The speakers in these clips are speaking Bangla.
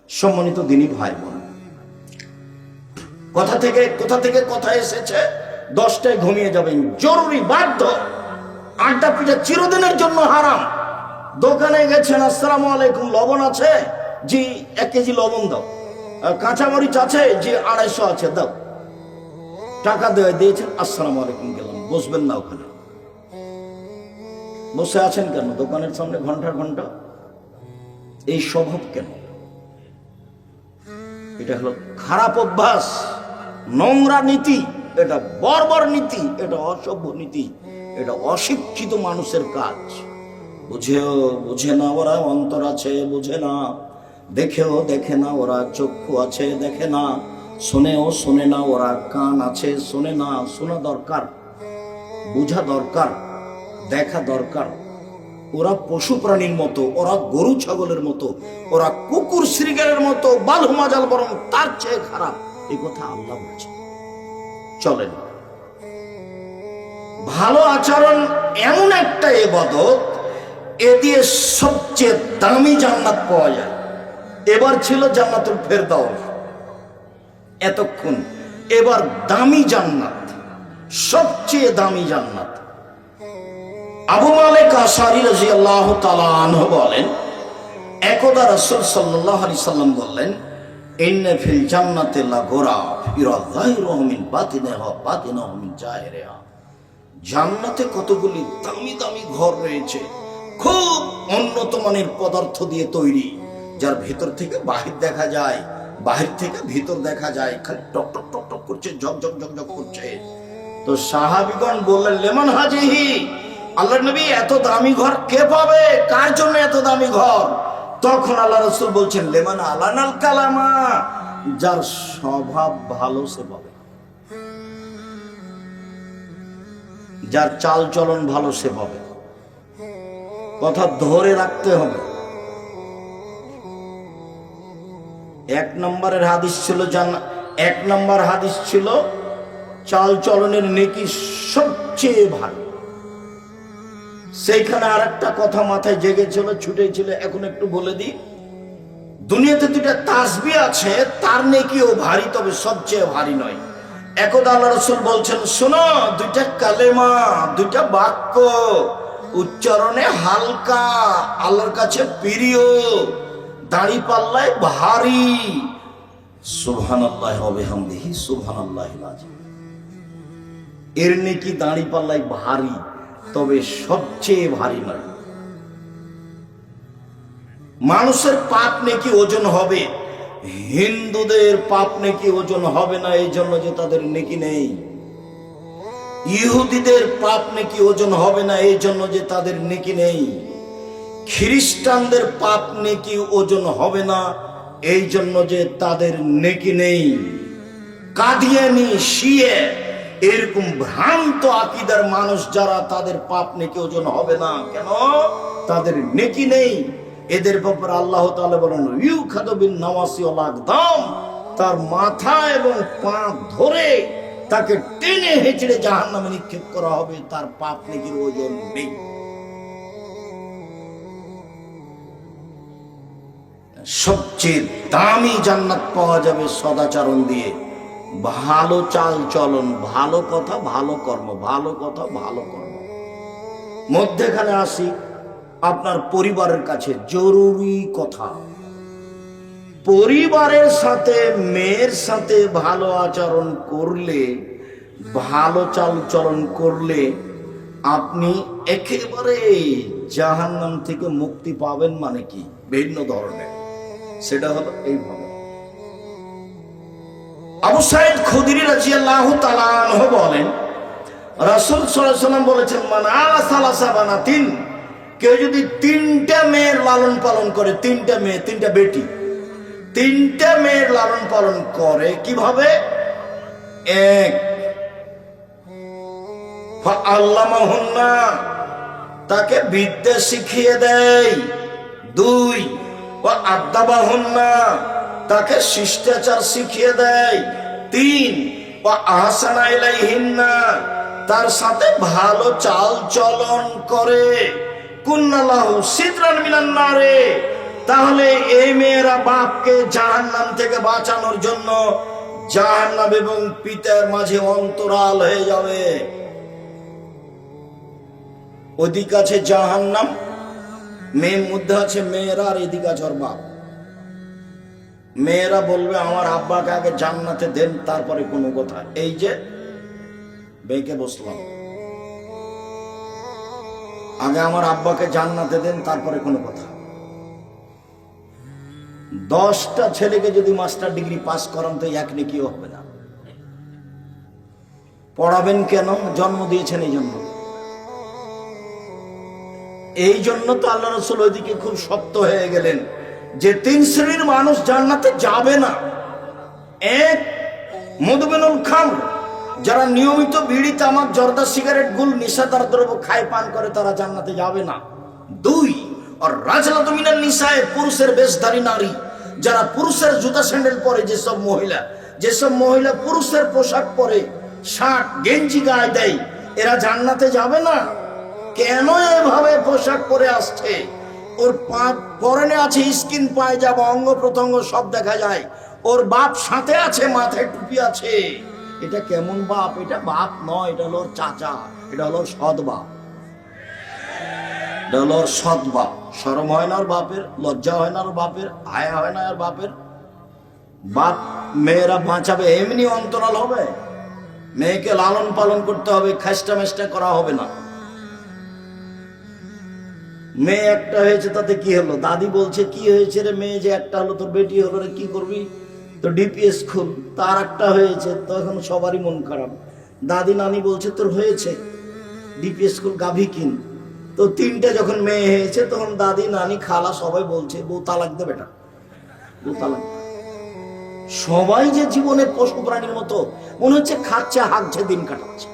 সম্মানিত দিনী ভাই বোন, কোথা থেকে কথা এসেছে? 10টায় ঘুমিয়ে যাবেন, জরুরি, বাধ্য। আড্ডা পিঠা চিরদিনের জন্য হারাম। দোকানে গেছেন, আসসালামু আলাইকুম, লবণ আছে? জি 1 কেজি লবণ দাও। কাঁচামরিচ আছে? জি 250 আছে, দাও। টাকা দিয়েছেন, আসসালামু আলাইকুম, গেলাম। বসবেন না ওখানে। বসে আছেন কেন দোকানের সামনে ঘন্টার ঘন্টা? এই স্বভাব কেন? এটা হলো খারাপ অভ্যাস, নোংরা নীতি, এটা বর্বর নীতি, এটা অসভ্য নীতি, এটা অশিক্ষিত মানুষের কাজ। বুঝে না ওরা, অন্তর আছে বুঝে না, দেখেও দেখে না ওরা, চক্ষু আছে দেখে না, শোনে না ওরা, কান আছে শোনে না। শোনা দরকার, বোঝা দরকার, দেখা দরকার। ওরা পশু প্রাণীর মতো, ওরা গরু ছাগলের মতো, ওরা কুকুর শ্রীগালের মতো, বালু মাজাল বরং তার চেয়ে খারাপ। এই কথা আল্লাহ বলছে। চলেন, ভালো আচরণ এমন একটা ইবাদত, এ দিয়ে সবচেয়ে দামি জান্নাত পাওয়া যায়। এবার ছিল জান্নাতুল ফেরদাউস, এতক্ষণ। এবার দামি জান্নাত, সবচেয়ে দামি জান্নাত। আবু মালিক আশআরী রাদিয়াল্লাহু তাআলা আনহু বলেন, একদা রাসূল সাল্লাল্লাহু আলাইহি সাল্লাম বললেন, ইন্না ফিল জান্নাতি লাগুরাফ ইরা যাহিরুহু মিন বাতিনিহা বাতিনুহু মিন জাহিরিহা। জান্নাতে কতগুলি দামি দামি ঘর রয়েছে, খুব উন্নত মানের পদার্থ দিয়ে তৈরি, যার ভেতর থেকে বাহির দেখা যায়, বাহির থেকে ভিতর দেখা যায়, খালি টক টক টক টক করছে, ঝকঝক ঝকঝক করছে। তো সাহাবীগণ বললেন, লিমান হাজিহি, আল্লাহর নবী এত দামি ঘর কে পাবে? কার জন্য এত দামি ঘর? তখন আল্লাহ রাসূল বলছেন, লিমান আলানাল কালামা, যার স্বভাব ভালো সে পাবে, যার চাল চলন ভালো সে পাবে। কথা ধরে রাখতে হবে। 1 নম্বরের হাদিস ছিল এক নম্বর হাদিস ছিল চাল চলনের নেকি সবচেয়ে ভালো। সেইখানে আর একটা কথা মাথায় জেগেছিল, ছুটেছিল, এখন একটু বলে দিই। দুনিয়াতে 2টা তাসবিহ আছে, তার নেকিও ভারী, তবে সবচেয়ে ভারী নয়। একদা আল্লাহ রাসূল বলছেন, শোনো, 2টা কালেমা, 2টা বাক্য উচ্চারণে হালকা, আল্লাহর কাছে প্রিয়, দাঁড়িপাল্লায় ভারী। সুবহানাল্লাহি ওয়া বিহামদিহি সুবহানাল্লাহিল আযীম। এর নেকি দাঁড়িপাল্লায় ভারী, তবে সবচেয়ে ভারী নয়। মানুষের পাপ নেকি ওজন হবে, হিন্দুদের পাপ নেকি ওজন হবে না, এই জন্য যে তাদের নেকি নেই। ইহুদিদের পাপ নেকি ওজন হবে না, এই জন্য যে তাদের নেকি নেই। খ্রিস্টানদের পাপ নেকি ওজন হবে না, এই জন্য যে তাদের নেকি নেই। কাদিয়ানি, শিয়ে, এরকম ভ্রান্ত আকীদার মানুষ যারা, তাদের পাপ নেকি ওজন হবে না। কেন? তাদের নেকি নেই। এদের ব্যাপারে আল্লাহ তাআলা বলেন, ইউখাযু বিন নাওয়াসি ওয়াল আকদাম, তার মাথা এবং পা ধরে তাকে টেনে হেঁচড়ে জাহান্নামে নিক্ষেপ করা হবে, তার পাপ নেকির ওজন নেই। সবচেয়ে দামি জান্নাত পাওয়া যাবে সদাচরণ দিয়ে, ভালো চাল চলন, ভালো কথা ভালো কর্ম, ভালো কথা ভালো কর্ম। মধ্যেখানে আসি আপনার পরিবারের কাছে, জরুরি কথা। পরিবারের সাথে, মেয়ের সাথে ভালো আচরণ করলে, ভালো চাল চলন করলে আপনি একেবারে জাহান্নাম থেকে মুক্তি পাবেন। মানে কি? ভিন্ন ধরনের। সেটা হলো এইভাবে। আবু সাঈদ খুদরি রাদিয়াল্লাহু তাআলা আনহু বলেন, রাসূল সাল্লাল্লাহু আলাইহি ওয়াসাল্লাম বলেছেন, মান আলা সালাসা বানাতিন, কেউ যদি 3টা মেয়ের লালন পালন করে, 3টা মেয়ে, 3টা বেটি, 3টা মেয়ের লালন পালন করে, কিভাবে? 1, ফাআল্লামাহুন্না, তাকে বিদ্যা শিখিয়ে দেয়। 2, ওয়া আদাবাহুন্না, তাকে শিষ্টাচার শিখিয়ে দেয়। 3, ওয়া আহসানা ইলাইহিন্না, তার সাথে ভালো চাল চলন করে। কুন্নালাহু সিদরান মিনান নারে, তাহলে এই মেয়েরা বাপকে জাহান্নাম থেকে বাঁচানোর জন্য জাহান্নাম এবং পিতার মাঝে অন্তরাল হয়ে যাবে। ওদিকে আছে জাহান্নাম, মেয়ের মধ্যে আছে মেয়েরা, আর এদিকে আছে ওর বাপ। মেয়েরা বলবে আমার আব্বাকে আগে জান্নাতে দেন, তারপরে কোনো কথা। এই যে বেঁকে বসলাম, আগে আমার আব্বাকে জান্নাতে দেন, তারপরে কোনো কথা। 10টা ছেলেকে যদি মাস্টার ডিগ্রি পাস করান তো এক নেকিও হবে না। পড়াবেন কেন? জন্ম দিয়েছেন এই জন্য। এই জন্য তো আল্লাহ রাসূল ওইদিকে খুব শক্ত হয়ে গেলেন যে 3 শ্রেণীর মানুষ জান্নাতে যাবে না। 1, মুদমিনুল খামর, যারা নিয়মিত বিড়ি, তামাক, জর্দা, সিগারেট, গুল, নেশাদার দ্রব্য খায় পান করে, তারা জান্নাতে যাবে না। 2, আর রাজলাতু মিনান নিসায়ে, পুরুষের বেশধারী নারী, যারা পুরুষের জুতা স্যান্ডেল পরে, যেসব মহিলা পুরুষের পোশাক পরে, শার্ট গেঞ্জি গায়ে দেয়, এরা জান্নাতে যাবে না। কেন এভাবে পোশাক পরে আসছে? ওর পরনে আছে স্কিন পায়জামা, অঙ্গ প্রত্যঙ্গ সব দেখা যায়। ওর বাপ সাথে আছে, মাথায় টুপি আছে। এটা কেমন বাপ? এটা বাপ নয়, এটা হলো চাচা, এটা হলো সৎ বাপ, এটা হলো সৎ বাপ। শরম হয় না ওর বাপের? লজ্জা হয় না ওর বাপের? হায়া হয় না ওর বাপের? বাপ মেয়েরা বাঁচাবে, এমনি অন্তরাল হবে? মেয়েকে লালন পালন করতে হবে, খাস্টা মেস্টা করা হবে না। মেয়ে একটা হয়েছে তাতে কি হলো? দাদি বলছে কি হয়েছে রে, মেয়ে যে একটা হলো, তোর বেটি হলো রে, কি করবি? তো ডিপিএস খুল। তার একটা হয়েছে, তখন সবারই মন খারাপ। দাদি নানি বলছে তোর হয়েছে, ডিপিএস খুল, গাভী কিন। তো 3টে যখন মেয়ে হয়েছে, তখন দাদি নানি খালা সবাই বলছে বউ তালাক দে বেটা, বউ তালাক। সবাই যে জীবনে পশু প্রাণীর মতো মনে হচ্ছে খাচ্ছে, হাঁকছে, দিন কাটাচ্ছে।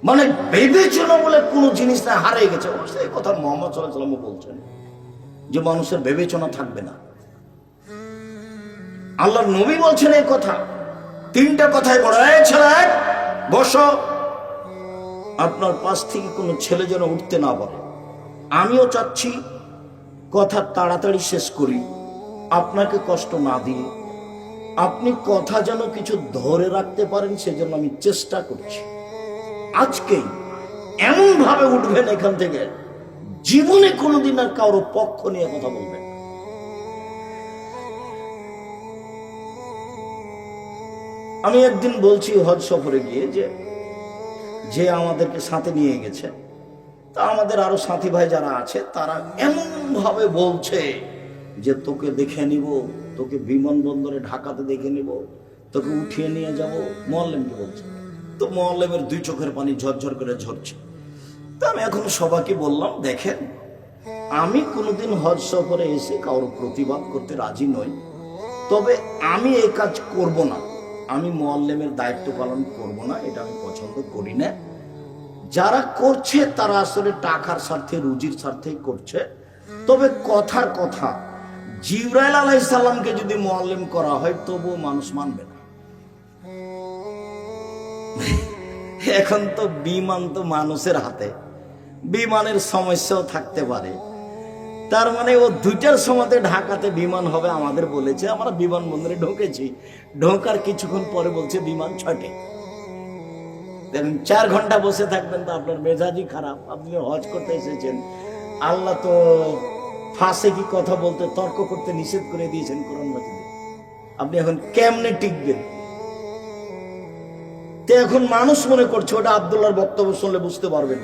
মানে বিবেচনা বলে কোন জিনিস না, হারিয়ে গেছে। সেই কথা মুহাম্মদ সাল্লাল্লাহু আলাইহি ওয়াসাল্লাম বলছেন যে মানুষের বিবেচনা থাকবে না। আল্লাহর নবী বলছেন এই কথা। 3টা কথাই বড়। এই ছেলে বসো, আপনার পাশ থেকে কোনো ছেলে যেন উঠতে না পারে। আমিও চাচ্ছি কথা তাড়াতাড়ি শেষ করি, আপনাকে কষ্ট না দিয়ে। আপনি কথা যেন কিছু ধরে রাখতে পারেন, সেজন্য আমি চেষ্টা করছি। আজকেই এমন ভাবে উঠবেন এখান থেকে, জীবনে কোনোদিন আর কারো পক্ষ নিয়ে কথা বলবেন। আমি একদিন বলছি হজ সফরে গিয়ে যে আমাদেরকে সাথে নিয়ে গেছে, তা আমাদের আরো সাথী ভাই যারা আছে, তারা এমন ভাবে বলছে যে তোকে দেখে নিব, তোকে বিমানবন্দরে ঢাকাতে দেখে নিব, তোকে উঠিয়ে নিয়ে যাব। মুআল্লিমকে বলছে। তো মুআল্লিমের 2 চোখের পানি ঝরঝর করে ঝরছে। তা আমি এখন সবাইকে বললাম, দেখেন আমি কোনোদিন হজ সফরে এসে কারোর প্রতিবাদ করতে রাজি নই, তবে আমি এই কাজ করব না। আমি মুআল্লিমের দায়িত্ব পালন করব না, এটা আমি পছন্দ করি না। যারা করছে তারা আসলে টাকার স্বার্থে, রুজির স্বার্থেই করছে। তবে কথার কথা, জিবরাইল আলাইহিস সালামকে যদি মুআল্লিম করা হয় তবুও মানুষ মানবে না। এখন তো বিমান তো মানুষের হাতে, বিমানের সমস্যাও থাকতে পারে। তার মানে ও 2টার সময় ঢাকাতে বিমান হবে আমাদের বলেছে। আমরা বিমানবন্দরে ঢুকেছি, ঢোকার কিছুক্ষণ পরে বলছে বিমান 6টায়। 4 ঘন্টা বসে থাকবেন তো আপনার মেজাজই খারাপ। আপনি হজ করতে এসেছেন, আল্লাহ তো ফাঁসে কি কথা বলতে, তর্ক করতে নিষেধ করে দিয়েছেন কোরআন মাজিদে। আপনি এখন কেমনে টিকবেন? তো এখন মানুষ মনে করছে, ওটা আব্দুল্লাহর বক্তব্য শুনলে বুঝতে পারবেন,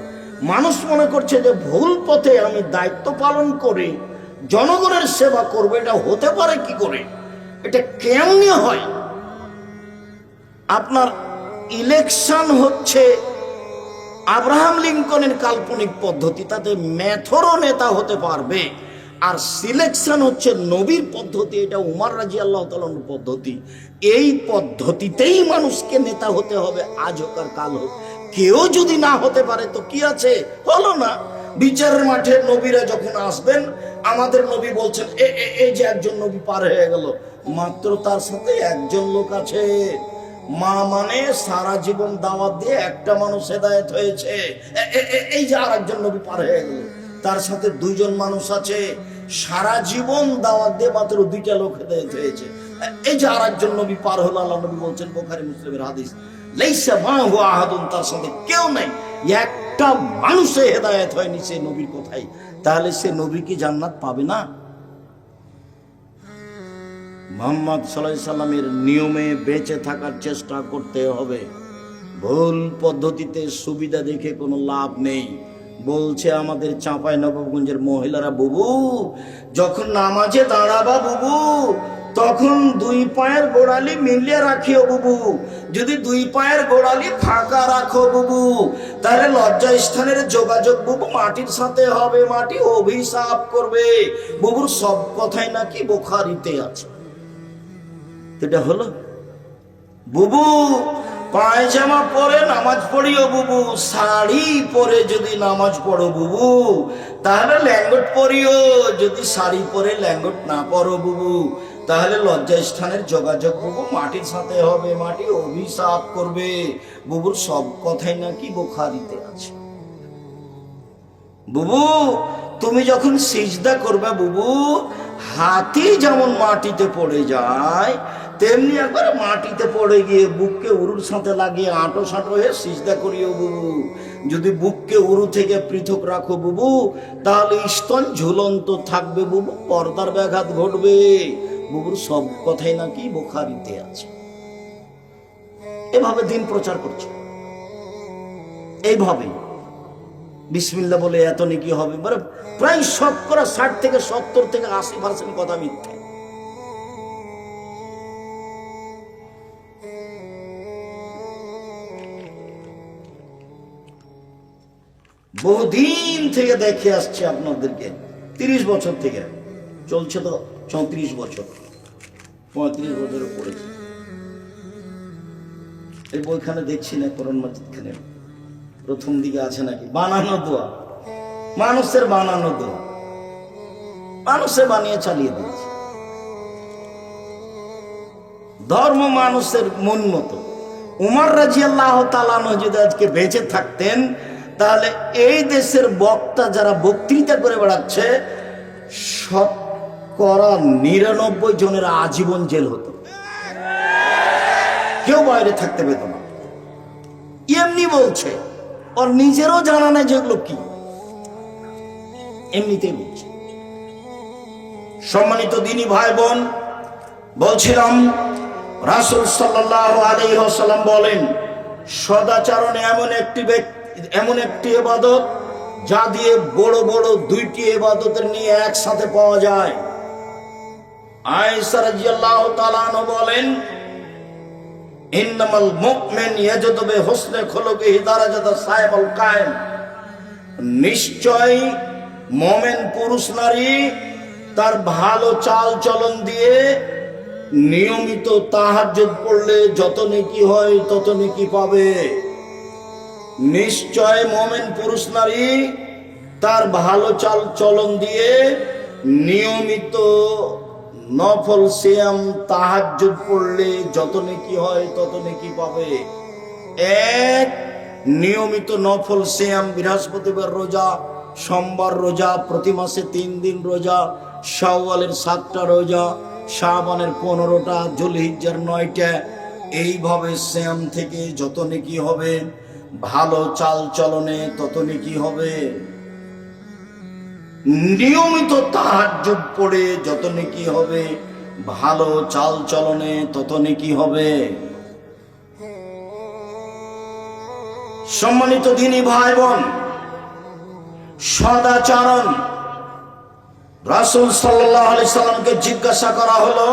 মানুষ মনে করছে যে ভুল পথে আমি দায়িত্ব পালন করে জনগণের সেবা করবো। এটা হতে পারে কি করে? এটা কেমনে হয়? আপনার ইলেকশন হচ্ছে আব্রাহাম লিঙ্কনের কাল্পনিক পদ্ধতি, তাতে মেথরও নেতা হতে পারবে। আর সিলেকশন হচ্ছে নবীর পদ্ধতি, এটা উমর রাদিয়াল্লাহু তাআলার পদ্ধতি। এই পদ্ধতিতেই মানুষকে নেতা হতে হবে, আজ হোক আর কাল হোক। কেউ যদি না হতে পারে তো কি আছে, হলো না। বিচারের মাঠে নবীরা যখন আসবেন, আমাদের নবী বলছেন এই যে একজন নবী পার হয়ে গেল, মাত্র তার সাথে একজন লোক আছে। মা মানে সারা জীবন দাওয়াত দিয়ে একটা মানুষ হেদায়েত হয়েছে, এই যে আর একজন নবী পার হয়ে গেল, তার সাথে 2জন মানুষ আছে। সারা জীবন দাওয়াত দিয়ে মাত্র 2টা লোক হেদায়েত হয়েছে। এই যে আরেকজন নবী পার হলো, আল্লাহ নবী বলছেন বুখারী মুসলিমের হাদিস, লাইসা মাহু আহাদুন, তার সাথে কেউ নাই, একটা মানুষে হেদায়েত হয়নি সে নবীর কথাই। তাহলে সে নবী কি জান্নাত পাবে না? মুহাম্মদ সাল্লাল্লাহু আলাইহি সাল্লামের নিয়মে বেঁচে থাকার চেষ্টা করতে হবে। ভুল পদ্ধতিতে সুবিধা দেখে কোনো লাভ নেই। বলছে আমাদের চাঁপাইনবাবগঞ্জের মহিলারা, বুবু যখন নামাজে দাঁড়াবা বুবু, তখন 2 পায়ের গোড়ালি মিলিয়ে রাখিও বুবু। যদি 2 পায়ের গোড়ালি ফাঁকা রাখো বুবু, তাহলে লজ্জা স্থানের যোগাযোগ বুবু মাটির সাথে হবে, মাটি অভিশাপ করবে। বুবুর সব কথাই নাকি বুখারীতে আছে। এটা হলো বুবু পায়জামা পরে নামাজ পড়িও বুবু, শাড়ি পরে যদি নামাজ পড়ো বুবু, তাহলে ল্যাঙ্গট পরিও। যদি শাড়ি পরে ল্যাঙ্গট না পরো বুবু, তাহলে লজ্জা স্থানের যোগাযোগ বুবু মাটির সাথে হবে, মাটি অভিশাপ করবে। বুবুর সব কথাই নাকি বুখারীতে আছে। বুবু তুমি যখন সিজদা করবে বুবু, হাতি যেমন মাটিতে পড়ে যায়, তেমনি একবার মাটিতে পড়ে গিয়ে বুককে উরুর সাথে লাগিয়ে আঁটো সাঁটো হয়ে সিজদা করিও বুবু। যদি বুককে উরু থেকে পৃথক রাখো বুবু, তাহলে স্তন ঝুলন্ত থাকবে বুবু, পর্দার ব্যাঘাত ঘটবে। বুবুর সব কথাই নাকি বুখারীতে আছে। এভাবে দিন প্রচার করছে, এইভাবে বিসমিল্লাহ বলে এত নেকি হবে। মানে প্রায় 60 থেকে 70 থেকে 80% কথা মিথ্যে। বহুদিন থেকে দেখে আসছে আপনাদেরকে, 30 বছর থেকে চলছে, তো 34 বছর 35 বছরে পড়েছে। এই বইখানে দেখছি না, কোরআন মাজিদ খানে প্রথম দিকে আছে নাকি বানানো দোয়া, মানুষের বানানো দোয়া, মানুষে বানিয়ে চালিয়ে দিয়েছে। ধর্ম মানুষের মন মতো। উমর রাদিয়াল্লাহু তাআলা আনহু যদি আজকে বেঁচে থাকতেন, তাহলে এই দেশের বক্তা যারা বক্তৃতা করে বেড়াচ্ছে, 99 জনের আজীবন জেল হতো, কেউ বাইরে থাকতে পেত না। এমনি বলছে, ওর নিজেরও জানা নাই যেগুলো কি, এমনিতেই বলছে। সম্মানিত দিনী ভাই বোন, বলছিলাম রাসূল সাল্লাল্লাহু আলাইহি ওয়াসাল্লাম বলেন, সদাচরণ এমন একটি ইবাদত যা দিয়ে বড় বড় 2টি ইবাদতের নিয়ে একসাথে পাওয়া যায়। আয়েশা রাদিয়াল্লাহু তাআলা আনহা বলেন, ইন্নামাল মুমিন ইয়াজুদু বিহুসনি খুলুকিহি দারাজাতা সাইবাল কায়েম, নিশ্চয় মুমিন পুরুষ নারী তার ভালো চাল চলন দিয়ে নিয়মিত তাহাজ্জুদ পড়লে যত নেকি হয় তত নেকি পাবে। নিশ্চয় মুমিন পুরুষ নারী তার ভালো চাল চলন দিয়ে নিয়মিত নফল সিয়াম তাহাজ্জুদ পড়লে যত নেকি হয় তত নেকি পাবে। এক, নিয়মিত নফল সিয়াম, বৃহস্পতিবার রোজা, সোমবার রোজা, প্রতি মাসে 3 দিন রোজা, শাওয়ালের 7টা রোজা, শাবানের 15টা, যুলহিজ্জার 9টা, এইভাবে সিয়াম থেকে যত নেকি হবে, ভালো চাল চলনে তত নেকি হবে। নিয়মিত তাহাজ্জুদ পড়ে যত নেকি হবে, ভালো চাল চলনে তত নেকি হবে। সম্মানিত দিনী ভাই বোন, সদাচরণ, রাসূল সাল্লাল্লাহু আলাইহি সাল্লামকে জিজ্ঞাসা করা হলো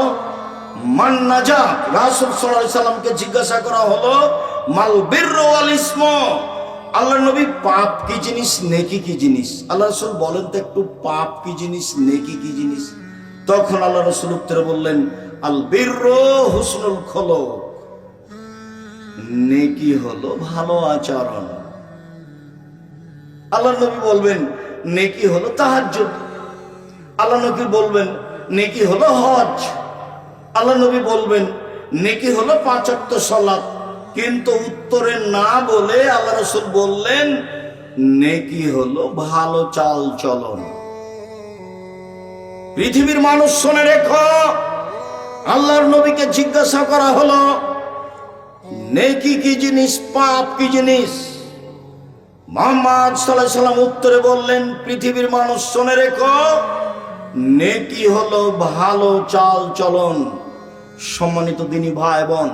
মান নাজাত, রাসূল সাল্লাল্লাহু আলাইহি সাল্লামকে জিজ্ঞাসা করা হলো মাল বিররু ওয়াল ইসমু, আল্লাহ নবী পাপ কি জিনিস, নেকি কি জিনিস? আল্লাহ রাসূল বলেন তো একটু, পাপ কি জিনিস, নেকি কি জিনিস? তখন আল্লাহ রাসূল উত্তরে বললেন, আল বিররু হুসনুল খুলুক, নেকি হলো ভালো আচরণ। আল্লাহ নবী বলবেন নেকি হলো তাহাজ্জুদ, আল্লাহ নবী বলবেন নেকি হলো হজ, আল্লাহ নবী বলবেন নেকি হলো 5 ওয়াক্ত সালাত। কিন্তু উত্তরে না বলে আল্লাহ রাসূল বললেন নেকি হলো ভালো চাল চলন। পৃথিবীর মানুষ শুনে রেখো, আল্লাহর নবীকে জিজ্ঞাসা করা হলো নেকি কি জিনিস, পাপ কি জিনিস? মুহাম্মদ সাল্লাল্লাহু আলাইহি সাল্লাম উত্তরে বললেন, পৃথিবীর মানুষ শুনে রেখো, নেকি হলো ভালো চাল চলন। সম্মানিত দিনী ভাই বোন,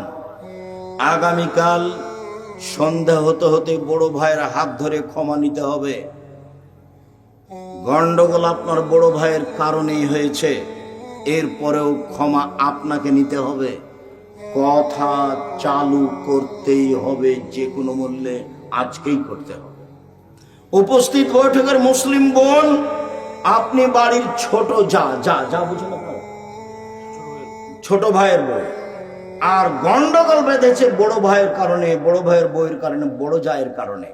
আগামীকাল সন্ধ্যা হতে হতে বড় ভাইয়ের হাত ধরে ক্ষমা নিতে হবে। গন্ডগোল আপনার বড় ভাইয়ের কারণেই হয়েছে, এরপরেও ক্ষমা আপনাকে নিতে হবে। কথা চালু করতেই হবে, যে কোনো মূল্যে আজকেই করতে হবে। উপস্থিত বৈঠকের মুসলিম বোন, আপনি বাড়ির ছোট যা বুঝুন, ছোট ভাইয়ের বউ, আর গন্ডগোল বেঁধেছে বড় ভাইয়ের কারণে, বড় ভাইয়ের বউয়ের কারণে, বড় জায়ের কারণে।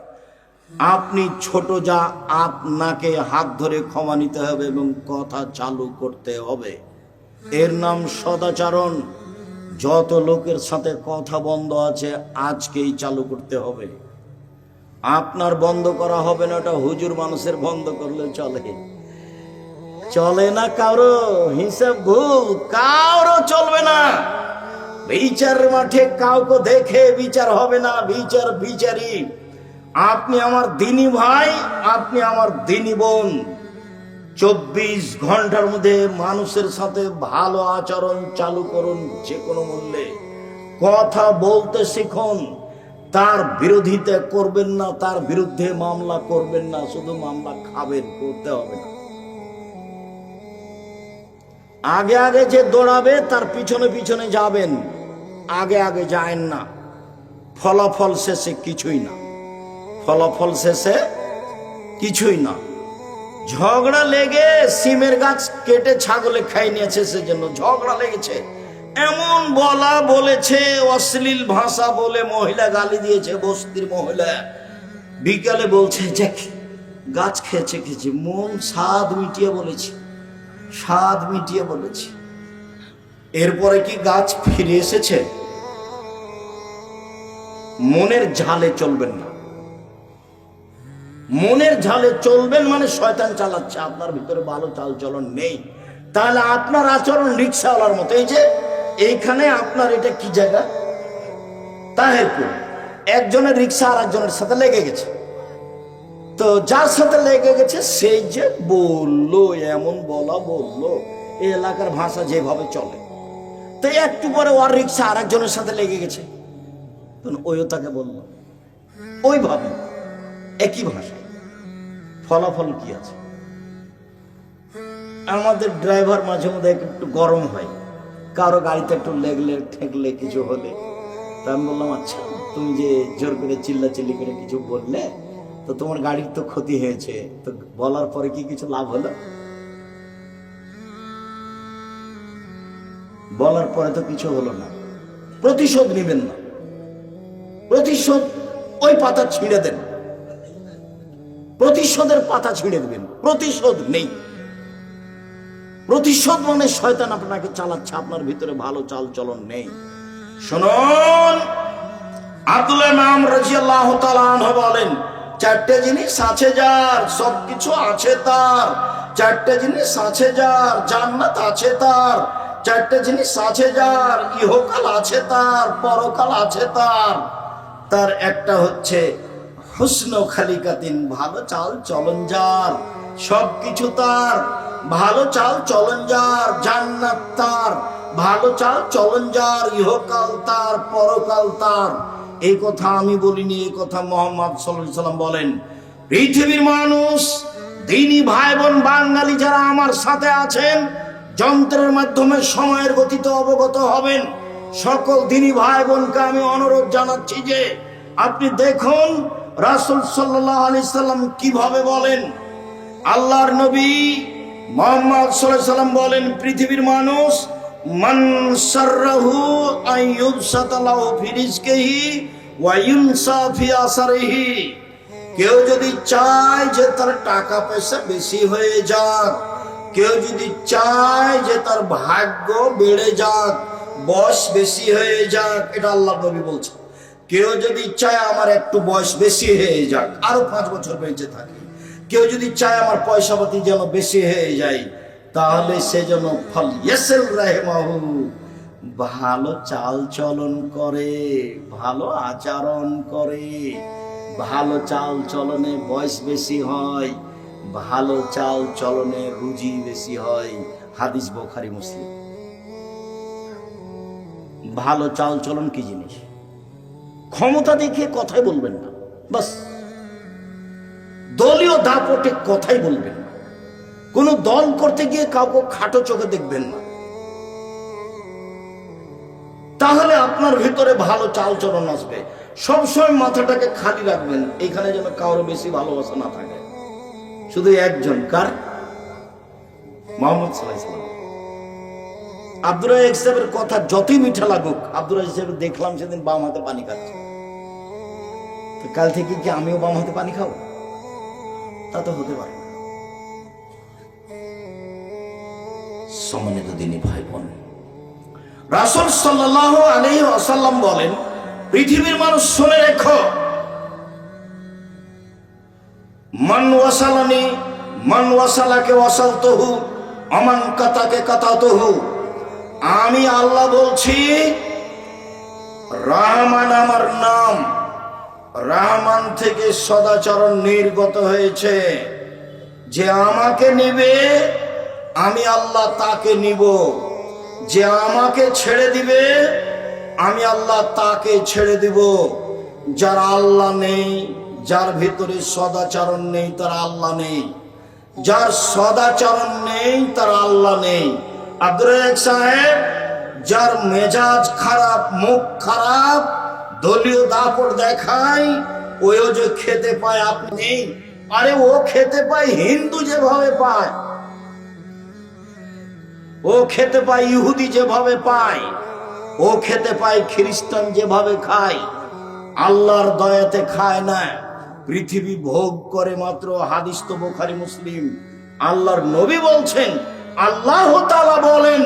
আপনি ছোট যা, আপনাকে হাত ধরে ক্ষমা নিতে হবে এবং কথা চালু করতে হবে। এর নাম সদাচরণ। যত লোকের সাথে কথা বন্ধ আছে আজকেই চালু করতে হবে। আপনার বন্ধ করা হবে না, ওটা হুজুর মানুষের বন্ধ করলে চলে না। কারো হিসাব ভুল কারো চলবে না। বিচার মাঠে কাউকে দেখে বিচার হবে না, বিচার বিচারই। আপনি আমার দিনী ভাই, আপনি আমার দিনী বোন। 24 ঘন্টার মধ্যে মানুষের সাথে ভালো আচরণ চালু করুন, যে কোনো মূল্যে। কথা বলতে শিখুন, তার বিরোধিতা করবেন না, তার বিরুদ্ধে মামলা করবেন না, শুধু মামলা খাবেন, করতে হবে না। আগে আগে যে দৌড়াবে তার পিছনে পিছনে যাবেন, আগে আগে যায়েন না। ফলাফল শেষে কিছুই না, ফলাফল শেষে কিছুই না। ঝগড়া লেগে সিমের গাছ কেটে ছাগলে খাই নিয়েছে, সেজন্য ঝগড়া লেগেছে। এমন বলেছে, অশ্লীল ভাষা বলে মহিলা গালি দিয়েছে, বস্তির মহিলা। বিকালে বলছে যে গাছ খেয়েছে, মন স্বাদ মিটিয়ে বলেছি, স্বাদ মিটিয়ে বলেছি। এরপরে কি গাছ ফিরে এসেছে? মনের ঝালে চলবেন না। মনের ঝালে চলবেন মানে শয়তান চালাচ্ছে, আপনার ভিতরে ভালো চাল চলন নেই। তাহলে আপনার আচরণ রিক্সাওয়ালার মতো। এই যে এইখানে আপনার এটা কি জায়গা? তাহেরপুর। একজনের রিক্সা আর একজনের সাথে লেগে গেছে, তো যার সাথে লেগে গেছে সেই যে বললো, এমন বললো, এই এলাকার ভাষা যেভাবে চলে, তো একটু পরে ওর রিক্সা আর একজনের সাথে লেগে গেছে, ওইও তাকে বললো ওইভাবে, একই ভাষায়। ফলাফল কি আছে? আমাদের ড্রাইভার মাঝে মধ্যে একটু গরম হয়, কারো গাড়িতে একটু লেগলে ঠেকলে কিছু হলে, তা আমি বললাম, আচ্ছা তুমি যে জোর করে চিল্লাচিল্লি করে কিছু বললে, তো তোমার গাড়ির তো ক্ষতি হয়েছে, তো বলার পরে কি কিছু লাভ হলো? বলার পরে তো কিছু হলো না। প্রতিশোধ নেবেন না, প্রতিশোধ ওই পাতা ছিঁড়ে দেন, প্রতিশোধের পাতা ছিঁড়ে দেবেন। প্রতিশোধ নেই। প্রতিশোধ মানে শয়তান আপনাকে চালাচ্ছে, আপনার ভিতরে ভালো চাল চলন নেই। শুনুন, আব্দুল্লাহ ইমাম রাদিয়াল্লাহু তাআলা আনহু বলেন, চারটে জিনিস আছে যার, সবকিছু আছে তার। চারটে জিনিস আছে যার, জান্নাত আছে তার। চারটে জিনিস আছে যার, ইহকাল আছে তার, পরকাল আছে তার। তার একটা হচ্ছে হুসনু খালিকাতিন, ভালো চাল চলন যার, সবকিছু তার। ভালো চাল চলন যার, জান্নাত তার। ভালো চাল চলন যার, ইহকাল তার, পরকাল তার। এই কথা আমি বলিনি, এই কথা মুহাম্মদ সাল্লাল্লাহু আলাইহি ওয়াসাল্লাম বলেন। পৃথিবীর মানুষ, দিনী ভাই বোন বাঙালি যারা আমার সাথে আছেন, যন্ত্রের মাধ্যমে সময়ের গতিতে অবগত হবেন। সকল দিনী ভাই বোনকে আমি অনুরোধ জানাচ্ছি যে আপনি দেখুন রাসূল সাল্লাল্লাহু আলাইহি সাল্লাম কিভাবে বলেন। আল্লাহর নবী মুহাম্মদ সাল্লাল্লাহু আলাইহি সাল্লাম বলেন, পৃথিবীর মানুষ, মান সাররাহু আইয়ুবসাতা লাহু ফি রিজকিহি ওয়া ইউনসা ফি আসারিহি। কেউ যদি চায় যে তার টাকা পয়সা বেশি হয়ে যাক, কেউ যদি চায় যে তার ভাগ্য বেড়ে যাক, বয়স বেশি হয়ে যাক, এটা আল্লাহর নবী বলছেন। কেউ যদি চায় আমার একটু বয়স বেশি হয়ে যাক, আরো 5 বছর বেঁচে থাকি, কেউ যদি চায় আমার পয়সা পাতি যেন বেশি হয়ে যায়, তাহলে সেজন্য ফালইয়াসিল রাহিমাহু ভালো চাল চলন করে, ভালো আচরণ করে। ভালো চাল চলনে বয়স বেশি হয়, ভালো চাল চলনে রুজি বেশি হয়। হাদিস বুখারী মুসলিম। ভালো চাল চলন কি জিনিস? ক্ষমতা দেখিয়ে কথাই বলবেন না, বাস। দলীয় দাপটে কথাই বলবেন না। কোন দল করতে গিয়ে কাউকে খাটো চোখে দেখবেন না। তাহলে আপনার ভিতরে ভালো চাল চলন আসবে। সবসময় মাথাটাকে খালি রাখবেন, এখানে যেন কারো বেশি ভালোবাসা না থাকে। শুধু একজন, কার? মুহাম্মদ সাল্লাল্লাহু আলাইহি ওয়াসাল্লাম। আব্দুর রাজ্জাক সাহেবের কথা যতই মিঠা লাগুক, আব্দুর রাজ্জাক সাহেব দেখলাম সেদিন বাম হাতে পানি খাচ্ছে, তো কাল থেকে কি আমিও বাম হাতে পানি খাবো? তা তো হতে পারে না। সম্মানিত দিনী ভাই বোন, রাসূল সাল্লাল্লাহু আলাইহি ওয়াসাল্লাম বলেন, পৃথিবীর মানুষ শুনে রেখো, মান ওয়াসালানি মান ওয়াসালাকে ওয়াসালতুহু আমান কাতাকে কাতাতুহু। আমি আল্লাহ বলছি, রহমান আমার নাম, রহমান থেকে সদাচরণ নির্গত হয়েছে। যে আমাকে নিবে আমি আল্লাহ তাকে নিব, যে আমাকে ছেড়ে দিবে আমি আল্লাহ তাকে ছেড়ে দিব। যার আল্লাহ নেই, যার ভিতরে সদাচরণ নেই, তার আল্লাহ নেই। যার সদাচরণ নেই, তার আল্লাহ নেই। আব্দুর রাজ্জাক সাহেব, যার মেজাজ খারাপ, মুখ খারাপ, দলীয় দাপট দেখায়, ওইও যে খেতে পায় আপনি নেই। আরে ও খেতে পায় হিন্দু যেভাবে পায়, ও খেতে পায় ইহুদি যেভাবে পায়, ও খেতে পায় খ্রিস্টান যেভাবে খায়। আল্লাহর দয়াতে খায় না, পৃথিবী ভোগ করে মাত্র। হাদিস তো বুখারী মুসলিম। আল্লাহর নবী বলছেন, আল্লাহ তাআলা বলেন,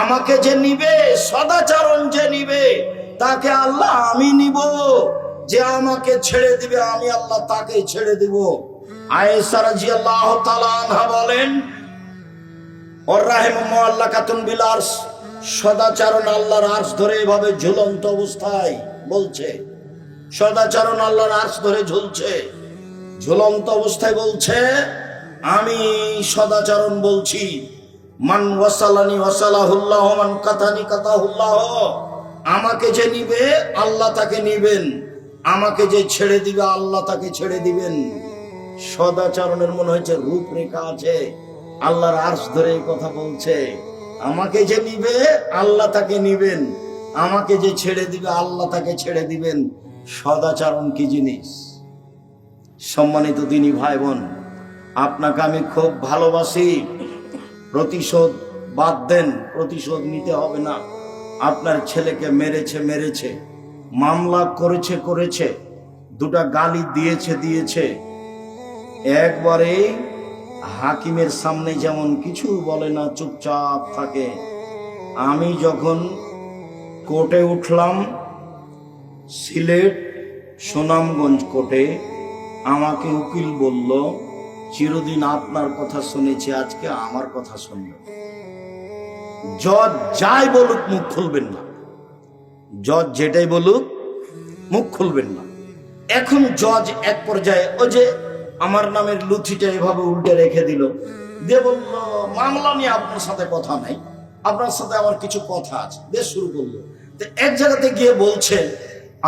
আমাকে যে নিবে, সদাচরণ যে নিবে, তাকে আল্লাহ আমি নিব। যে আমাকে ছেড়ে দিবে আমি আল্লাহ তাকে ছেড়ে দিব। আয়েশা রাদিয়াল্লাহু তাআলা আনহা বলেন, ওর রাহিমু মুআল্লাকাতুন বিল আরশ, সদাচরণ আল্লাহর আরশ ধরে এভাবে ঝুলন্ত অবস্থায় বলছে। সদাচরণ আল্লাহর আরশ ধরে ঝুলছে, ঝুলন্ত অবস্থায় বলছে, আমি সদাচরণ বলছি, মান ওয়াসালানি ওয়াসালাহুল্লাহ মান কাতানি কাতাহুল্লাহ। আমাকে যে নিবে আল্লাহ তাকে নিবেন, আমাকে যে ছেড়ে দিবে আল্লাহ তাকে ছেড়ে দিবেন। সদাচরণের মনে হচ্ছে রূপরেখা আছে। আল্লাহর আরশ ধরে এই কথা বলছে, আমাকে যে নিবে আল্লাহ তাকে নিবেন, আমাকে যে ছেড়ে দিবে আল্লাহ তাকে ছেড়ে দিবেন। সদাচরণ কি জিনিস? সম্মানিত দিনী ভাই বোন, আপনাকে আমি খুব ভালোবাসি। প্রতিশোধ বাদ দেন, প্রতিশোধ নিতে হবে না। আপনার ছেলেকে মেরেছে, মামলা করেছে, দুটা গালি দিয়েছে। একবারে হাকিমের সামনে যেমন কিছু বলে না, চুপচাপ থাকে। আমি যখন কোর্টে উঠলাম, সিলেট সুনামগঞ্জ কোর্টে, আমাকে উকিল বলল, চিরদিন আপনার কথা শুনেছি, আজকে আমার কথা শুনল। জজ যাই বলুক মুখ খুলবেন না, জজ যেটাই বলুক মুখ খুলবেন না। এখন জজ এক পর্যায়ে ওই যে আমার নামের লুচিটা এভাবে উল্টে রেখে দিল, দিয়ে বলল, মামলা নিয়ে আপনার সাথে কথা নাই, আপনার সাথে আমার কিছু কথা আছে, দিয়ে শুরু করলো। তো এক জায়গাতে গিয়ে বলছে,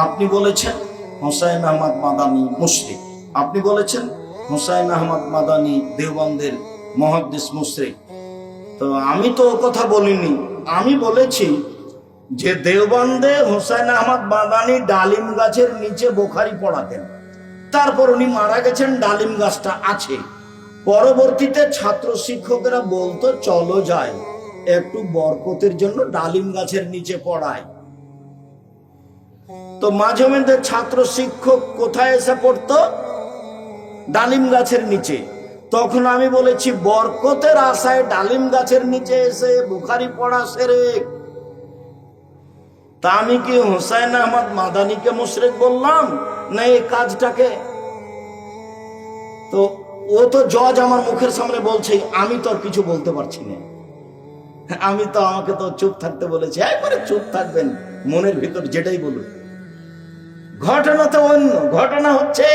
আপনি বলেছেন হোসাইন আহমদ মাদানী মুশরিক, আপনি বলেছেন হোসাইন আহমদ মাদানী দেওবন্দের মুহাদ্দিস মুশরিক। তো আমি তো ও কথা বলিনি, আমি বলেছি যে দেওবন্দে হোসাইন আহমদ মাদানী ডালিম গাছের নিচে বুখারী পড়াতেন, তারপর উনি মারা গেছেন, ডালিম গাছটা আছে। পরবর্তীতে ছাত্র শিক্ষকেরা বলতো, চলো যাই একটু বরকতের জন্য ডালিম গাছের নিচে পড়ায়। তো মাঝে মধ্যে ছাত্র শিক্ষক কোথায় এসে পড়তো? ডালিম গাছের নিচে। তখন আমি বলেছি, বরকতের আশায় ডালিম গাছের নিচে এসে বুখারী পড়া শিরক। তা আমি কি হোসাইন আহমদ মাদানীকে মুশরিক বললাম না এই কাজটাকে? তো ও তো জজ আমার মুখের সামনে বলছে, আমি তো আর কিছু বলতে পারছি না। আমি তো, আমাকে তো চুপ থাকতে বলেছে। একবারে চুপ থাকবেন, মনের ভিতর যেটাই বলুন। ঘটনা তো অন্য। ঘটনা হচ্ছে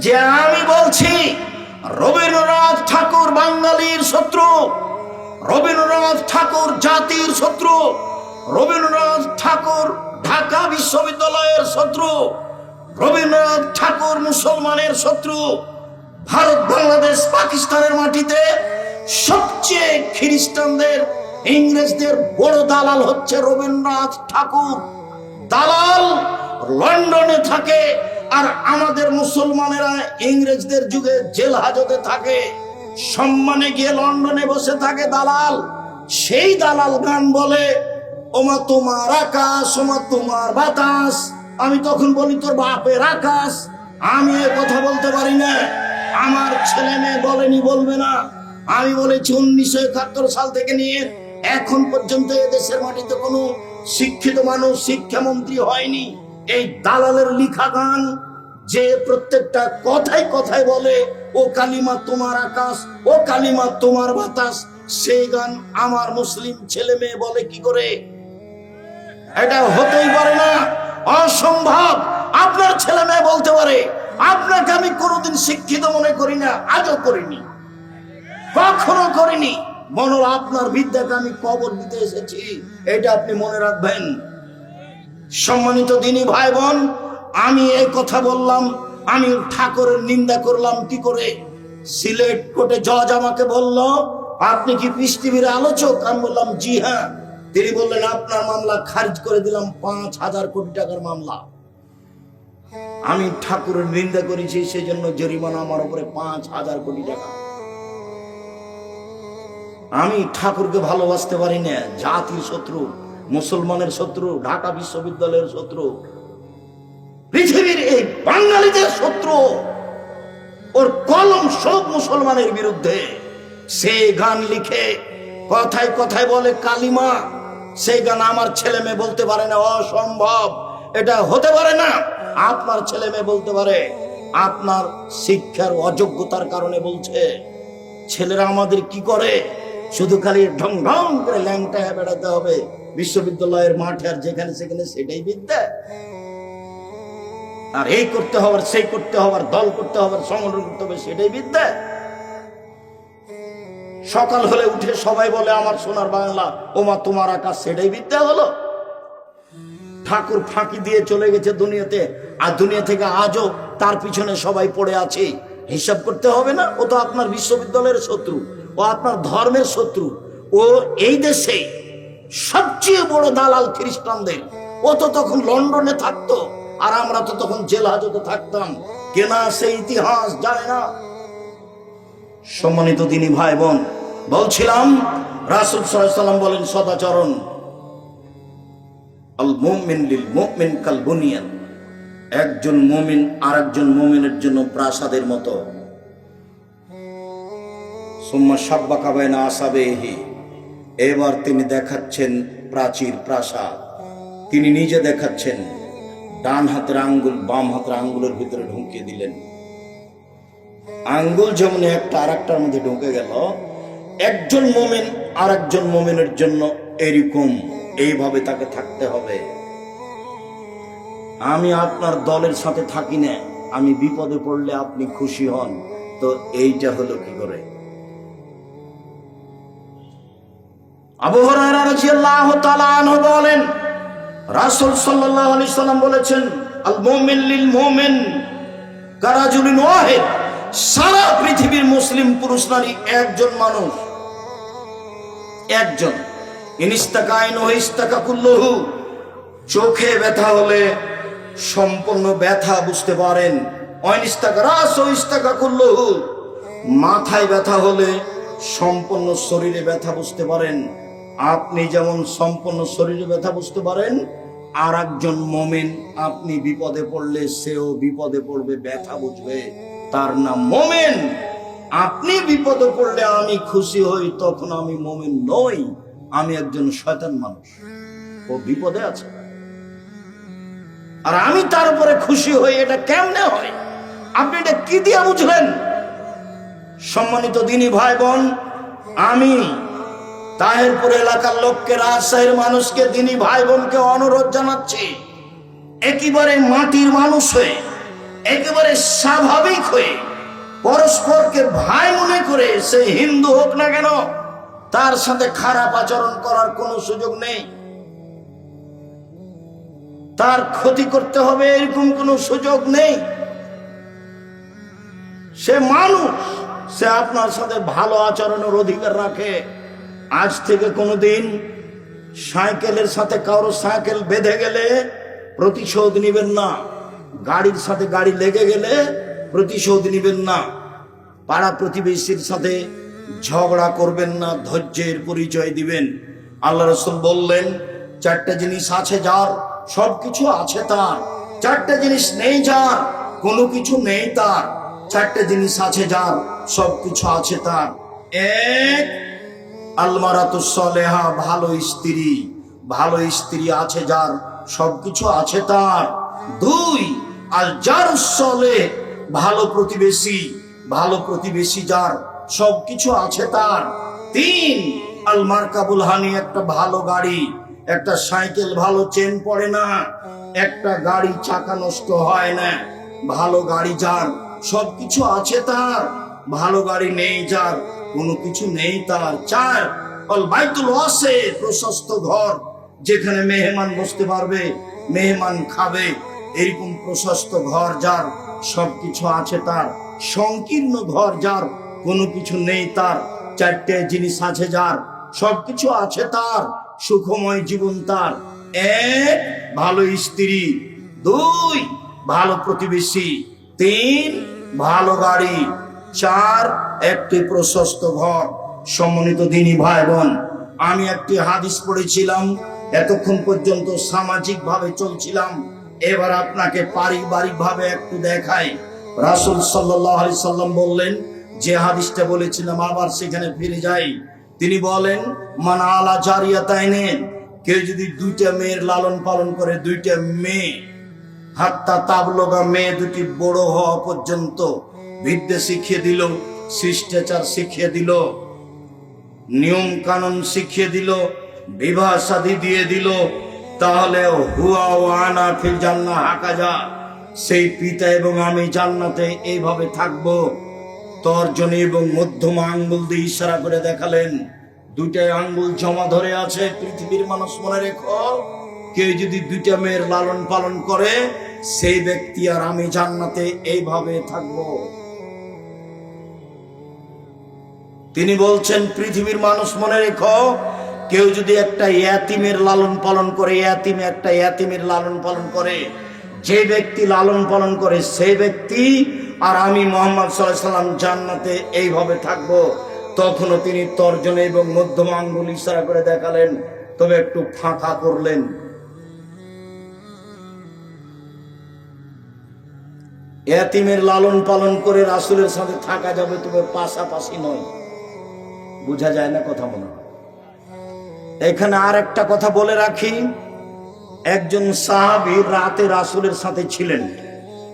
যে আমি বলছি রবীন্দ্রনাথ ঠাকুর বাঙালির শত্রু, রবীন্দ্রনাথ ঠাকুর জাতির শত্রু, রবীন্দ্রনাথ ঠাকুর ঢাকা বিশ্ববিদ্যালয়ের শত্রু, রবীন্দ্রনাথ ঠাকুর মুসলমানের শত্রু। ভারত, বাংলাদেশ, পাকিস্তানের মাটিতে সবচেয়ে খ্রিস্টানদের, ইংরেজদের বড় দালাল হচ্ছে রবীন্দ্রনাথ ঠাকুর। দালাল লন্ডনে থাকে, আর আমাদের মুসলমানেরা ইংরেজদের যুগে জেল হাজতে থাকে, সম্মানে গিয়ে লন্ডনে বসে থাকে দালাল। সেই দালাল গান বলে, ওমা তোমার আকাশ, ওমা তোমার বাতাস। আমি তখন বলি, তোর বাপের আকাশ। আমি এ কথা বলতে পারি না, আমার ছেলে মেয়ে বলেনি, বলবে না। আমি বলেছি 1971 সাল থেকে নিয়ে এখন পর্যন্ত এদেশের মাটিতে কোনো শিক্ষিত মানুষ শিক্ষামন্ত্রী হয়নি। এই দালালের লিখা গান, যে প্রত্যেকটা কথায় কথায় বলে ও কালিমা তোমার আকাশ, ও কালিমা তোমার বাতাস, সেই গান আমার মুসলিম ছেলে মেয়ে বলে কি করে? এটা হতেই পারে না, অসম্ভব। আপনার ছেলে মেয়ে বলতে পারে। আপনাকে আমি কোনোদিন শিক্ষিত মনে করি না, আজও করিনি, কখনো করিনি। মনে হলো আপনার বিদ্যাকে আমি কবর দিতে এসেছি, এটা আপনি মনে রাখবেন। সম্মানিত দিনী ভাই বোন, আমি এই কথা বললাম, আমি ঠাকুরের নিন্দা করলাম কি করে? সিলেট কোর্টে জজ আমাকে বলল, আপনি কি পিস টিভির আলোচক? আমি বললাম জি হ্যাঁ। তিনি বললেন, আপনার মামলা খারিজ করে দিলাম, 5,000 কোটি টাকার মামলা। আমি ঠাকুরের নিন্দা করেছি, সেই জন্য জরিমানা আমার উপরে 5,000 কোটি টাকা। আমি ঠাকুরকে ভালোবাসতে পারি না। জাতির শত্রু, মুসলমানের শত্রু, ঢাকা বিশ্ববিদ্যালয়ের শত্রু, পৃথিবীর এই বাঙালিদের শত্রু। ওর কলম সব মুসলমানের বিরুদ্ধে। সে গান লিখে কথায় কথায় বলে কালিমা, সেই গান আমার ছেলে মেয়ে বলতে পারে না, অসম্ভব, এটা হতে পারে না। আপনার ছেলে মেয়ে বলতে পারে, আপনার শিক্ষার অযোগ্যতার কারণে বলছে। ছেলেরা আমাদের কি করে? শুধু খালি ঢং ঢং করে ল্যাংটা বেড়াতে হবে বিশ্ববিদ্যালয়ের মাঠে, আর যেখানে সেখানে সেটাই বিদ্যা। আর এই করতে হবে, সেই করতে হবে, দল করতে হবে, সংগঠন করতে হবে, সেটাই বিদ্যা। সকাল হলে উঠে সবাই বলে আমার সোনার বাংলা, ওমা তোমার আকাশ, সেটাই বিদ্যা হলো। ঠাকুর ফাঁকি দিয়ে চলে গেছে দুনিয়াতে, আর দুনিয়া থেকে আজও তার পিছনে সবাই পড়ে আছে। হিসাব করতে হবে না? ও তো আপনার বিশ্ববিদ্যালয়ের শত্রু, ও আপনার ধর্মের শত্রু, ও এই দেশে সবচেয়ে বড় দালাল খ্রিস্টানদের। ও তো তখন লন্ডনে থাকতো, আর আমরা তো তখন জেল হাজতে থাকতাম। কেনা সেই ইতিহাস জানে না। সম্মানিত দিনী ভাই বোন, বলছিলাম রাসূল সাল্লাল্লাহু আলাইহি ওয়াসাল্লাম বলেন, সদাচরণ, আল মুমিন লিল মুমিন কাল বুনিয়ান। একজন মুমিন আরেকজন মুমিনের জন্য প্রাসাদের মতো। সুম্মা শাব্বাকা বাইনা আসাবিহি। এবার তিনি দেখাচ্ছেন প্রাচীর, প্রাসাদ। তিনি নিজে দেখাচ্ছেন, ডান হাতের আঙ্গুল বাম হাতের আঙ্গুলের ভিতরে ঢুকিয়ে দিলেন। আঙ্গুল যেমন একটা আরেকটার মধ্যে ঢুকে গেল, একজন মুমিন আরেকজন মুমিনের জন্য এরকম এইভাবে তাকে থাকতে হবে। আমি আপনার দলের সাথে থাকি না, আমি বিপদে পড়লে আপনি খুশি হন, তো এইটা হলো কি করে? আবু হুরায়রা রাদিয়াল্লাহু তাআলা আনহু বলেন, রাসূল সাল্লাল্লাহু আলাইহি সাল্লাম বলেছেন, আল মুমিন লিল মুমিন কারাজুলিন ওয়াহিদ। সারা পৃথিবীর মুসলিম পুরুষ নারী একজন মানুষ, একজন। ইনিস্তাকাইনু ইস্তাকা কুল্লুহু। চোখে ব্যথা হলে সম্পূর্ণ ব্যথা বুঝতে পারেন। অনিস্তাকা রাসু ইস্তাকা কুল্লুহু। মাথায় ব্যথা হলে সম্পূর্ণ শরীরে ব্যথা বুঝতে পারেন। আপনি যেমন সম্পূর্ণ শরীরে ব্যথা বুঝতে পারেন, আর একজন মুমিন আপনি বিপদে পড়লে সেও বিপদে পড়বে, ব্যথা বুঝবে, তার নাম মুমিন। আপনি বিপদে পড়লে আমি খুশি হই, তখন আমি মুমিন নই, আমি একজন শয়তান মানুষ। ও বিপদে আছে আর আমি তার উপরে খুশি হই, এটা কেমনে হয়? আপনি এটা কি দিয়ে বুঝলেন? সম্মানিত দিনী ভাই বোন, আমি তাহেরপুর এলাকার লোককে, রাজশাহীর মানুষকে, দিনী ভাই বোনকে অনুরোধ জানাচ্ছি, একেবারে মাটির মানুষ হয়ে, একেবারে স্বাভাবিক হয়ে, পরস্পরকে ভাই মনে করে, সে হিন্দু হোক না কেন, তার সাথে খারাপ আচরণ করার কোনো সুযোগ নেই। তার ক্ষতি করতে হবে এরকম কোনো সুযোগ নেই। সে মানুষ, সে আপনার সাথে ভালো আচরণের অধিকার রাখে। আজ থেকে কোনোদিন সাইকেলের সাথে কারো সাইকেল বেঁধে গেলে প্রতিশোধ নিবেন না, গাড়ির সাথে গাড়ি লেগে গেলে প্রতিশোধ নিবেন না, পাড়া প্রতিবেশীর সাথে ঝগড়া করবেন না, ধৈর্যের পরিচয় দিবেন। আল্লাহ রাসূল বললেন, চারটা জিনিস আছে যার, সবকিছু আছে তার। চারটা জিনিস নেই যার, কোনো কিছু নেই তার। চারটা জিনিস আছে যার, সবকিছু আছে তার। এক, আলমারাতুস সালেহা, ভালো স্ত্রী। ভালো স্ত্রী আছে যার, সবকিছু আছে তার। দুই, আল জারুস সালেহ, ভালো প্রতিবেশী। ভালো প্রতিবেশী যার, সবকিছু আছে তার। তিন, আল মারকাবুল হানি, একটা ভালো গাড়ি। একটা সাইকেল ভালো চেন পড়ে না, একটা গাড়ি চাকা নষ্ট হয় না। ভালো গাড়ি যার, সবকিছু আছে তার। ভালো গাড়ি নেই যার, কোনো কিছু নেই তার। চার, আল বাইতুল ওয়াসি, প্রশস্ত ঘর, যেখানে মেহমান বসতে পারবে, মেহমান খাবে, এরকম প্রশস্ত ঘর যার, সবকিছু আছে তার। সংকীর্ণ ঘর যার, কোনো কিছু নেই তার। চারটে জিনিস আছে যার, সবকিছু আছে তার। সুখময় জীবন তার। এক, ভালো স্ত্রী। দুই, ভালো প্রতিবেশী। তিন, ভালো গাড়ি। চার, একটি প্রশস্ত ঘর। সম্মানিত দিনী ভাই বোন, আমি একটি হাদিস পড়েছিলাম, এতক্ষণ পর্যন্ত সামাজিক ভাবে চলছিলাম, এবার আপনাকে পারিবারিক ভাবে একটু দেখাই। রাসূল সাল্লাল্লাহু আলাইহি সাল্লাম বললেন, যে হাদিসটা বলেছিলাম আবার সেখানে ফিরে যাই। তিনি বলেন, মান আলা জারিয়াতাইনে, কেউ যদি দুইটা মেয়ের লালন পালন করে, দুইটা মেয়ে, হাত্তা তাবলগা, মেয়ে দুটি বড় হওয়া পর্যন্ত, বিদ্যা শিখিয়ে দিল, শিষ্টাচার শিখিয়ে দিল, নিয়ম কানুন শিখিয়ে দিল, বিবাহ শাদী দিয়ে দিল, তাহলে হুয়া ওয়া আনা ফিল জান্নাহ হাকাজা, সেই পিতা এবং আমি জান্নাতে এইভাবে থাকবো। তর্জনী এবং মধ্যমা আঙ্গুল দিয়ে ইশারা করে দেখালেন, দুইটাই আঙ্গুল জমা ধরে আছে। পৃথিবীর মানুষ মনে রেখো, কেউ যদি দুইটা মেয়ের লালন পালন করে, সেই ব্যক্তি আর আমি জান্নাতে এইভাবে থাকবো। তিনি বলছেন, পৃথিবীর মানুষ মনে রেখো, কেউ যদি একটা ইয়াতিমের লালন পালন করে, একটা ইয়াতিমের লালন পালন করে, যে ব্যক্তি লালন পালন করে সেই ব্যক্তি আর আমি মুহাম্মদ সাল্লাল্লাহু আলাইহি সাল্লাম জান্নাতে এইভাবে থাকবো। তখনও তিনি তর্জনী এবং মধ্যমা আঙ্গুল ইশারা করে দেখালেন, তবে একটু ফাঁকা করলেন। ইয়াতিমের লালন পালন করে রাসূলের সাথে থাকা যাবে, তবে পাশাপাশি নয়। বুঝা যায় না কথা মনে হয়? এখানে আর একটা কথা বলে রাখি, একজন সাহাবী রাতে রাসূলের সাথে ছিলেন।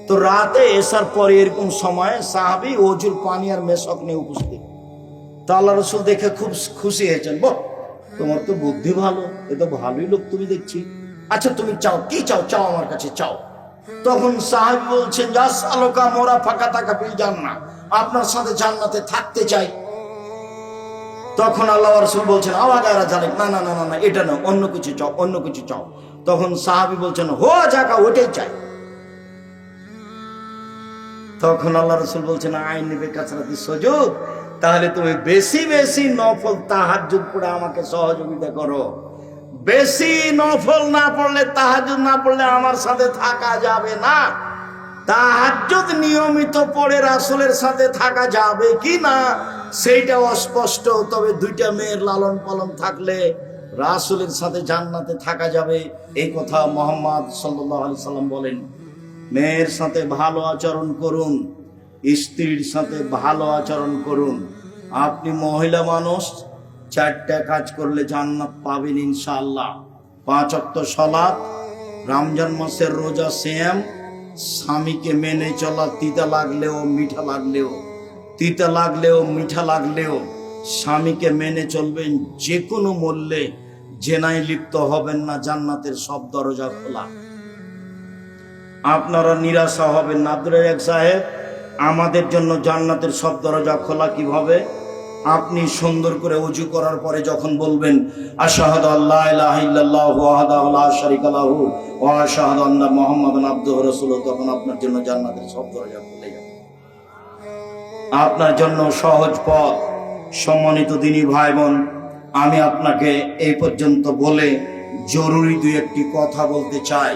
তো রাতে এসার পরে এরকম সময় সাহাবী ওজুর পানি আর মেশক নিয়ে উপস্থিত। তো আল্লাহ রাসূল দেখে খুব খুশি হয়েছেন, বাহ, তোমার তো বুদ্ধি ভালো, এ তো ভালোই লোক তুমি দেখছি। আচ্ছা তুমি চাও, কি চাও? চাও আমার কাছে চাও। তখন সাহাবী বলছেন, জাসালুকা মুরাফাকাতাকা ফিল জান্নাহ, আপনার সাথে জান্নাতে থাকতে চাই। তখন আল্লাহ রাসূল বলছেন, আওয়াগারা জালিক, না না না না, এটা না, অন্য কিছু চাও, অন্য কিছু চাও। তখন সাহাবী বলছেন, হোয়া জাকা, ওটাই চাই। তখন আল্লাহ রাসূল বলছেন, আইন নিবে কাছরাতি সুজুদ, তাহলে তুমি বেশি বেশি নফল তাহাজ্জুদ পড়ে আমাকে সহযোগিতা করো। বেশি নফল না পড়লে, তাহাজ্জুদ না পড়লে আমার সাথে থাকা যাবে না। তাহাজ্জুদ নিয়মিত পড়ে রাসূলের সাথে থাকা যাবে কি না সেইটা অস্পষ্ট, তবে দুইটা মেয়ের লালন পালন থাকলে রাসূলের সাথে জান্নাতে থাকা যাবে, এই কথা মুহাম্মদ সাল্লাল্লাহু আলাইহি সাল্লাম বলেন। মেয়ের সাথে ভালো আচরণ করুন, স্ত্রীর সাথে ভালো আচরণ করুন। আপনি মহিলা মানুষ, চারটা কাজ করলে জান্নাত পাবেন ইনশাআল্লাহ। 5 ওয়াক্ত সালাত, রমজান মাসের রোজা, সিয়াম, স্বামীকে মেনে চলা, তিতা লাগলেও মিঠা লাগলেও, তিতা লাগলেও মিঠা লাগলেও স্বামীকে মেনে চলবেন, যে কোনো মূল্যে জেনায় লিপ্ত হবেন না। জান্নাতের সব দরজা খোলা, আপনারা নিরাশা হবেন না। আব্দুল রাজ্জাক সাহেব, আমাদের জন্য জান্নাতের সব দরজা খোলা কিভাবে? আপনি সুন্দর করে ওযু করার পরে যখন বলবেন আশহাদু আল্লা ইলাহা ইল্লাল্লাহু ওয়াহদাহু লা শারীকা লাহু ওয়া আশহাদু আন্না মুহাম্মাদান আবদুহু ওয়া রাসূলুহু, তখন আপনার জন্য জান্নাতের সব দরজা খুলে যাবে। আপনার জন্য সহজ পথ। সম্মানিত দিনী ভাই বোন, আমি আপনাকে এই পর্যন্ত বলে জরুরি দুই একটি কথা বলতে চাই।